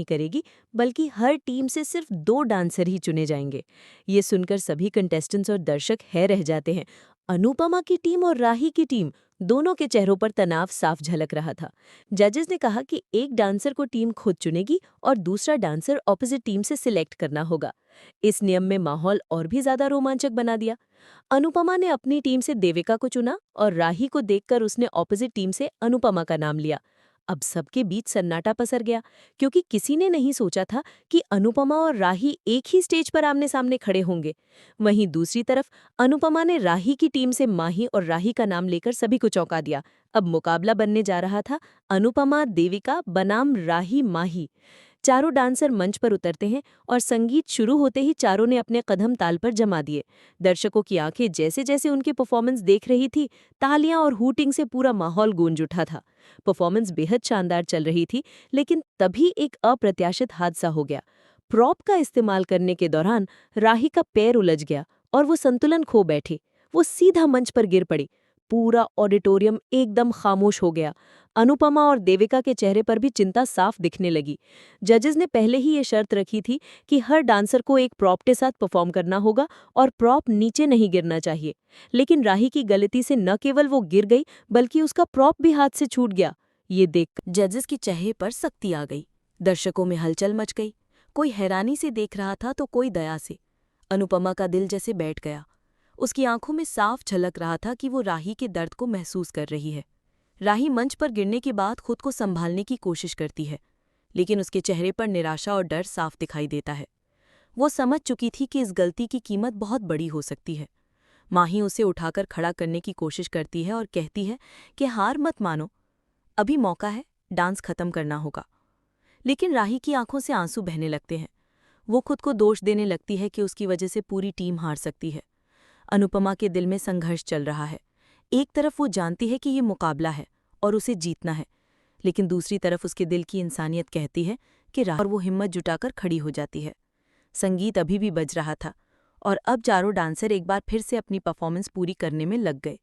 करेगी, बल्कि हर टीम से सिर्फ 2 डांसर ही चुने जाएंगे। ये सुनकर सभी कंटेस्टेंट्स और दर्शक है रह जाते हैं। अनुपमा की टीम और राही की टीम दोनों के चेहरों पर तनाव साफ झलक रहा था। जजेस ने कहा कि एक डांसर को टीम खुद चुनेगी और दूसरा डांसर ऑपोजिट टीम से सिलेक्ट करना होगा। इस नियम में माहौल और भी ज्यादा रोमांचक बना दिया। अनुपमा ने अपनी टीम से देविका को चुना और राही को देखकर उसने ऑपोजिट टीम से अनुपमा का नाम लिया। अब सबके बीच सन्नाटा पसर गया, क्योंकि किसी ने नहीं सोचा था कि अनुपमा और राही एक ही स्टेज पर आमने सामने खड़े होंगे। वहीं दूसरी तरफ अनुपमा ने राही की टीम से माही और राही का नाम लेकर सभी को चौंका दिया। अब मुकाबला बनने जा रहा था अनुपमा देविका बनाम राही माही। चारों डांसर मंच पर उतरते हैं और संगीत शुरू होते ही चारों ने अपने कदम ताल पर जमा दिए। दर्शकों की आंखें जैसे जैसे उनके परफॉर्मेंस देख रही थी, तालियां और हूटिंग से पूरा माहौल गूंज उठा था। परफॉर्मेंस बेहद शानदार चल रही थी, लेकिन तभी एक अप्रत्याशित हादसा हो गया। प्रॉप का इस्तेमाल करने के दौरान राही का पैर उलझ गया और वो संतुलन खो बैठी। वो सीधा मंच पर गिर पड़ी। पूरा ऑडिटोरियम एकदम खामोश हो गया। अनुपमा और देविका के चेहरे पर भी चिंता साफ दिखने लगी। जजेस ने पहले ही ये शर्त रखी थी कि हर डांसर को एक प्रॉप के साथ परफॉर्म करना होगा और प्रॉप नीचे नहीं गिरना चाहिए। लेकिन राही की गलती से न केवल वो गिर गई, बल्कि उसका प्रॉप भी हाथ से छूट गया। ये देख जजेस की चेहरे पर सख्ती आ गई। दर्शकों में हलचल मच गई। कोई हैरानी से देख रहा था तो कोई दया से। अनुपमा का दिल जैसे बैठ गया। उसकी आंखों में साफ झलक रहा था कि वो राही के दर्द को महसूस कर रही है। राही मंच पर गिरने के बाद खुद को संभालने की कोशिश करती है, लेकिन उसके चेहरे पर निराशा और डर साफ दिखाई देता है। वो समझ चुकी थी कि इस गलती की कीमत बहुत बड़ी हो सकती है। माही उसे उठाकर खड़ा करने की कोशिश करती है और कहती है कि हार मत मानो, अभी मौका है, डांस खत्म करना होगा। लेकिन राही की आंखों से आंसू बहने लगते हैं। वो खुद को दोष देने लगती है कि उसकी वजह से पूरी टीम हार सकती है। अनुपमा के दिल में संघर्ष चल रहा है। एक तरफ वो जानती है कि ये मुकाबला है और उसे जीतना है, लेकिन दूसरी तरफ उसके दिल की इंसानियत कहती है कि राह, और वो हिम्मत जुटाकर खड़ी हो जाती है। संगीत अभी भी बज रहा था और अब चारों डांसर एक बार फिर से अपनी परफॉर्मेंस पूरी करने में लग गए।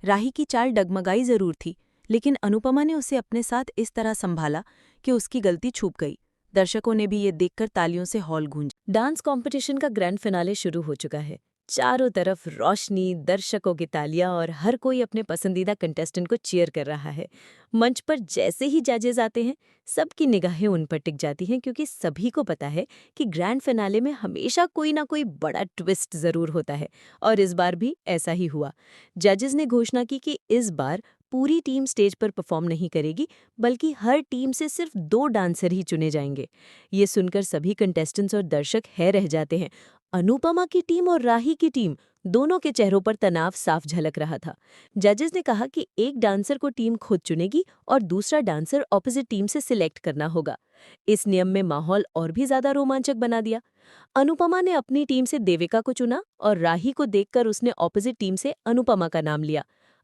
राही की चाल डगमगाई जरूर थी, लेकिन अनुपमा ने उसे अपने साथ इस तरह संभाला कि उसकी गलती छूप गई। दर्शकों ने भी ये देखकर तालियों से हॉल गूंजा। डांस कंपटीशन का ग्रैंड फिनाले शुरू हो चुका है। चारों तरफ रोशनी, दर्शकों की तालियां और हर कोई अपने पसंदीदा कंटेस्टेंट को चीयर कर रहा है। मंच पर जैसे ही जजेस आते हैं, सबकी निगाहें उन पर टिक जाती हैं, क्योंकि सभी को पता है कि ग्रैंड फिनाले में हमेशा कोई ना कोई बड़ा ट्विस्ट जरूर होता है। और इस बार भी ऐसा ही हुआ। जजेस ने घोषणा की कि इस बार पूरी टीम स्टेज पर परफॉर्म नहीं करेगी, बल्कि हर टीम से सिर्फ 2 डांसर ही चुने जाएंगे। ये सुनकर सभी कंटेस्टेंट्स और दर्शक है रह जाते हैं। अनुपमा की टीम और राही की टीम दोनों के चेहरों पर तनाव साफ झलक रहा था। जजेस ने कहा कि एक डांसर को टीम खुद चुनेगी और दूसरा डांसर ऑपोजिट टीम से सिलेक्ट करना होगा। इस नियम में माहौल और भी ज्यादा रोमांचक बना दिया। अनुपमा ने अपनी टीम से देविका को चुना और राही को देखकर उसने ऑपोजिट टीम से अनुपमा का नाम लिया।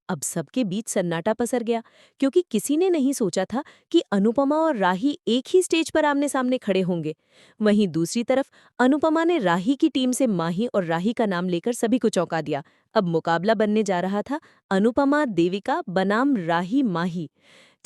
अब सबके बीच सन्नाटा पसर गया, क्योंकि किसी ने नहीं सोचा था कि अनुपमा और राही एक ही स्टेज पर आमने सामने खड़े होंगे। वहीं दूसरी तरफ अनुपमा ने राही की टीम से माही और राही का नाम लेकर सभी को चौंका दिया। अब मुकाबला बनने जा रहा था अनुपमा देविका बनाम राही माही।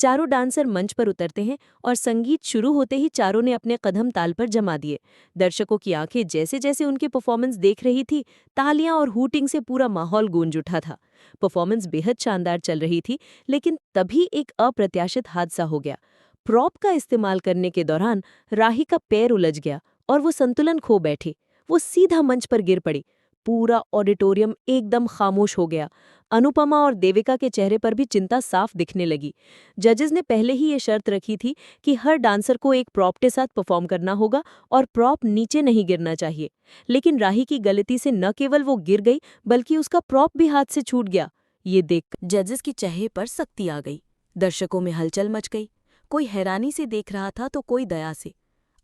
चारों डांसर मंच पर उतरते हैं और संगीत शुरू होते ही चारों ने अपने कदम ताल पर जमा दिए। दर्शकों की आंखें जैसे जैसे उनके परफॉर्मेंस देख रही थी, तालियां और हूटिंग से पूरा माहौल गूंज उठा था। परफॉर्मेंस बेहद शानदार चल रही थी, लेकिन तभी एक अप्रत्याशित हादसा हो गया। प्रॉप का इस्तेमाल करने के दौरान राही का पैर उलझ गया और वो संतुलन खो बैठी। वो सीधा मंच पर गिर पड़ी। पूरा ऑडिटोरियम एकदम खामोश हो गया। अनुपमा और देविका के चेहरे पर भी चिंता साफ दिखने लगी। जजेस ने पहले ही ये शर्त रखी थी कि हर डांसर को एक प्रॉप के साथ परफॉर्म करना होगा और प्रॉप नीचे नहीं गिरना चाहिए। लेकिन राही की गलती से न केवल वो गिर गई, बल्कि उसका प्रॉप भी हाथ से छूट गया। ये देख जजेस की चेहरे पर सख्ती आ गई। दर्शकों में हलचल मच गई। कोई हैरानी से देख रहा था तो कोई दया से।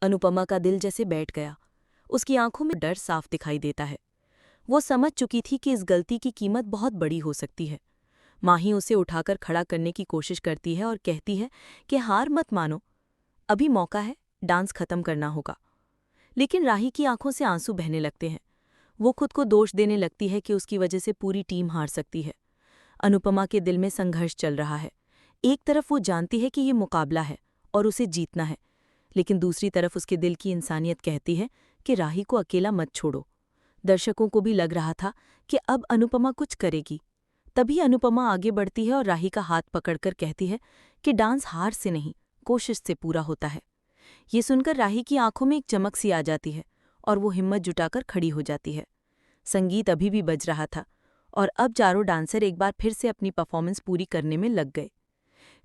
अनुपमा का दिल जैसे बैठ गया। उसकी आंखों में डर साफ दिखाई देता है। वो समझ चुकी थी कि इस गलती की कीमत बहुत बड़ी हो सकती है। माही उसे उठाकर खड़ा करने की कोशिश करती है और कहती है कि हार मत मानो, अभी मौका है, डांस खत्म करना होगा। लेकिन राही की आंखों से आंसू बहने लगते हैं। वो खुद को दोष देने लगती है कि उसकी वजह से पूरी टीम हार सकती है। अनुपमा के दिल में संघर्ष चल रहा है। एक तरफ वो जानती है कि ये मुकाबला है और उसे जीतना है, लेकिन दूसरी तरफ उसके दिल की इंसानियत कहती है कि राही को अकेला मत छोड़ो। दर्शकों को भी लग रहा था कि अब अनुपमा कुछ करेगी। तभी अनुपमा आगे बढ़ती है और राही का हाथ पकड़कर कहती है कि डांस हार से नहीं, कोशिश से पूरा होता है। ये सुनकर राही की आंखों में एक चमक सी आ जाती है और वो हिम्मत जुटाकर खड़ी हो जाती है। संगीत अभी भी बज रहा था और अब चारों डांसर एक बार फिर से अपनी परफॉर्मेंस पूरी करने में लग गए।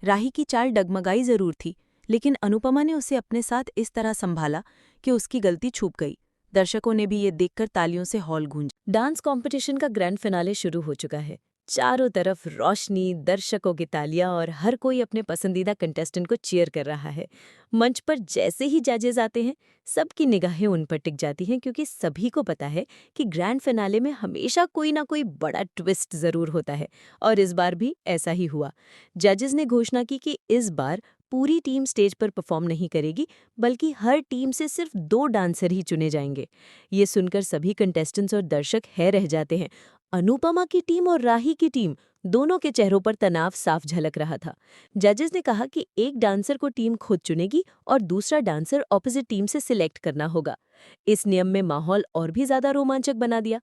राही की चाल डगमगाई जरूर थी, लेकिन अनुपमा ने उसे अपने साथ इस तरह संभाला कि उसकी गलती छूप गई। दर्शकों ने भी ये देखकर तालियों से हॉल गूंजा। डांस कंपटीशन का ग्रैंड फिनाले शुरू हो चुका है। चारों तरफ रोशनी, दर्शकों की तालियां और हर कोई अपने पसंदीदा कंटेस्टेंट को चीयर कर रहा है। मंच पर जैसे ही जजेस आते हैं, सबकी निगाहें उन पर टिक जाती हैं, क्योंकि सभी को पता है कि ग्रैंड फिनाले में हमेशा कोई ना कोई बड़ा ट्विस्ट जरूर होता है। और इस बार भी ऐसा ही हुआ। जजेस ने घोषणा की कि इस बार पूरी टीम स्टेज पर परफॉर्म नहीं करेगी, बल्कि हर टीम से सिर्फ 2 डांसर ही चुने जाएंगे। ये सुनकर सभी कंटेस्टेंट्स और दर्शक है रह जाते हैं। अनुपमा की टीम और राही की टीम, दोनों के चेहरों पर तनाव साफ झलक रहा था। जजेस ने कहा कि एक डांसर को टीम खुद चुनेगी और दूसरा डांसर ऑपोजिट टीम से सिलेक्ट करना होगा। इस नियम में माहौल और भी ज्यादा रोमांचक बना दिया।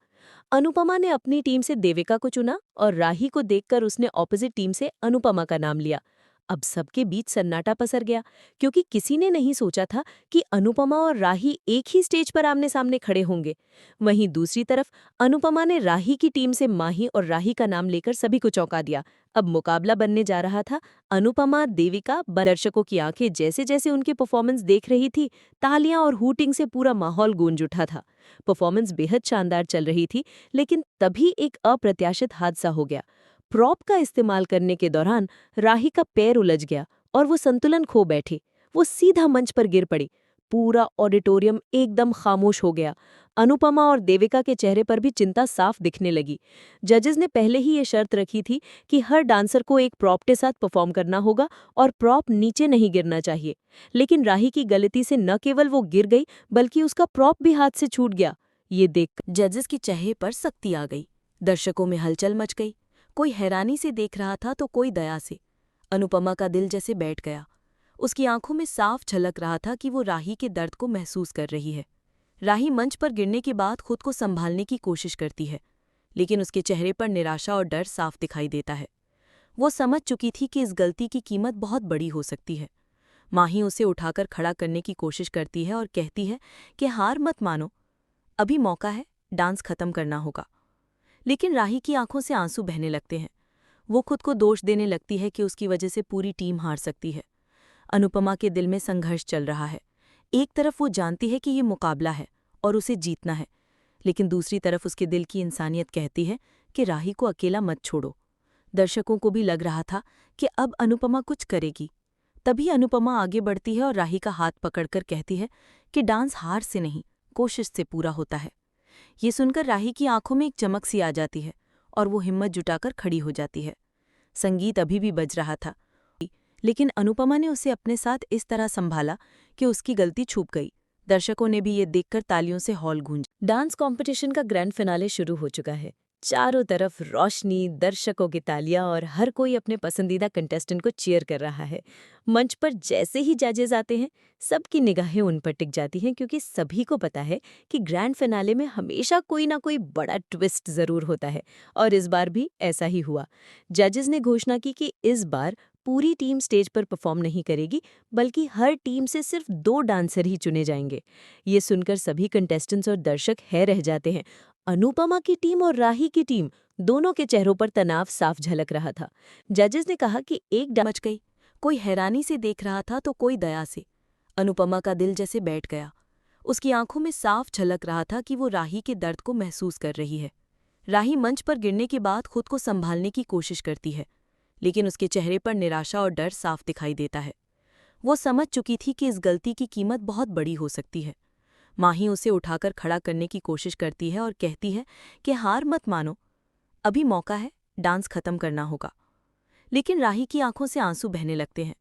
अनुपमा ने अपनी टीम से देविका को चुना और राही को देखकर उसने ऑपोजिट टीम से अनुपमा का नाम लिया। अब सबके बीच सन्नाटा पसर गया, क्योंकि किसी ने नहीं सोचा था कि अनुपमा और राही एक ही स्टेज पर आमने सामने खड़े होंगे। वहीं दूसरी तरफ अनुपमा ने राही की टीम से माही और राही का नाम लेकर सभी को चौंका दिया। अब मुकाबला बनने जा रहा था अनुपमा देविका। दर्शकों की आंखें जैसे जैसे उनकी परफॉर्मेंस देख रही थी, तालियां और हूटिंग से पूरा माहौल गूंज उठा था। परफॉर्मेंस बेहद शानदार चल रही थी, लेकिन तभी एक अप्रत्याशित हादसा हो गया। प्रॉप का इस्तेमाल करने के दौरान राही का पैर उलझ गया और वो संतुलन खो बैठी। वो सीधा मंच पर गिर पड़ी। पूरा ऑडिटोरियम एकदम खामोश हो गया। अनुपमा और देविका के चेहरे पर भी चिंता साफ दिखने लगी। जजेस ने पहले ही ये शर्त रखी थी कि हर डांसर को एक प्रॉप के साथ परफॉर्म करना होगा और प्रॉप नीचे नहीं गिरना चाहिए। लेकिन राही की गलती से न केवल वो गिर गई, बल्कि उसका प्रॉप भी हाथ से छूट गया। ये देख जजेस के चेहरे पर सख्ती आ गई। दर्शकों में हलचल मच गई। कोई हैरानी से देख रहा था तो कोई दया से। अनुपमा का दिल जैसे बैठ गया। उसकी आंखों में साफ झलक रहा था कि वो राही के दर्द को महसूस कर रही है। राही मंच पर गिरने के बाद खुद को संभालने की कोशिश करती है, लेकिन उसके चेहरे पर निराशा और डर साफ दिखाई देता है। वो समझ चुकी थी कि इस गलती की कीमत बहुत बड़ी हो सकती है। माही उसे उठाकर खड़ा करने की कोशिश करती है और कहती है कि हार मत मानो, अभी मौका है, डांस खत्म करना होगा। लेकिन राही की आंखों से आंसू बहने लगते हैं। वो खुद को दोष देने लगती है कि उसकी वजह से पूरी टीम हार सकती है। अनुपमा के दिल में संघर्ष चल रहा है। एक तरफ वो जानती है कि ये मुकाबला है और उसे जीतना है, लेकिन दूसरी तरफ उसके दिल की इंसानियत कहती है कि राही को अकेला मत छोड़ो। दर्शकों को भी लग रहा था कि अब अनुपमा कुछ करेगी। तभी अनुपमा आगे बढ़ती है और राही का हाथ पकड़कर कहती है कि डांस हार से नहीं, कोशिश से पूरा होता है। ये सुनकर राही की आंखों में एक चमक सी आ जाती है और वो हिम्मत जुटाकर खड़ी हो जाती है। संगीत अभी भी बज रहा था, लेकिन अनुपमा ने उसे अपने साथ इस तरह संभाला कि उसकी गलती छूप गई। दर्शकों ने भी ये देखकर तालियों से हॉल गूंजा। डांस कंपटीशन का ग्रैंड फिनाले शुरू हो चुका है। चारों तरफ रोशनी, दर्शकों की तालियां और हर कोई अपने पसंदीदा कंटेस्टेंट को चीयर कर रहा है। मंच पर जैसे ही जजेस आते हैं, सबकी निगाहें उन पर टिक जाती हैं, क्योंकि सभी को पता है कि ग्रैंड फिनाले में हमेशा कोई ना कोई बड़ा ट्विस्ट जरूर होता है। और इस बार भी ऐसा ही हुआ। जजेस ने घोषणा की कि इस बार पूरी टीम स्टेज पर परफॉर्म नहीं करेगी, बल्कि हर टीम से सिर्फ 2 डांसर ही चुने जाएंगे। ये सुनकर सभी कंटेस्टेंट्स और दर्शक है रह जाते हैं। अनुपमा की टीम और राही की टीम, दोनों के चेहरों पर तनाव साफ झलक रहा था। जजेस ने कहा कि एक मच गई। कोई हैरानी से देख रहा था तो कोई दया से। अनुपमा का दिल जैसे बैठ गया। उसकी आंखों में साफ झलक रहा था कि वो राही के दर्द को महसूस कर रही है। राही मंच पर गिरने के बाद खुद को संभालने की कोशिश करती है, लेकिन उसके चेहरे पर निराशा और डर साफ दिखाई देता है। वो समझ चुकी थी कि इस गलती की कीमत बहुत बड़ी हो सकती है। माही उसे उठाकर खड़ा करने की कोशिश करती है और कहती है कि हार मत मानो, अभी मौका है, डांस खत्म करना होगा। लेकिन राही की आंखों से आंसू बहने लगते हैं।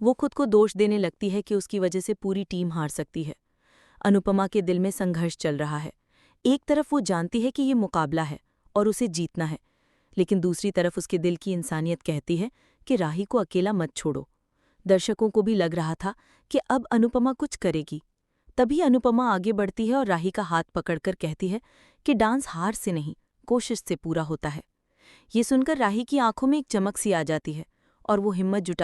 वो खुद को दोष देने लगती है कि उसकी वजह से पूरी टीम हार सकती है। अनुपमा के दिल में संघर्ष चल रहा है। एक तरफ वो जानती है कि ये मुकाबला है और उसे जीतना है, लेकिन दूसरी तरफ उसके दिल की इंसानियत कहती है कि राही को अकेला मत छोड़ो। दर्शकों को भी लग रहा था कि अब अनुपमा कुछ करेगी। तभी अनुपमा आगे बढ़ती है और राही का हाथ पकड़कर कहती है कि डांस हार से नहीं, कोशिश से पूरा होता है। ये सुनकर राही की आंखों में एक चमक सी आ जाती है और वो हिम्मत जुटा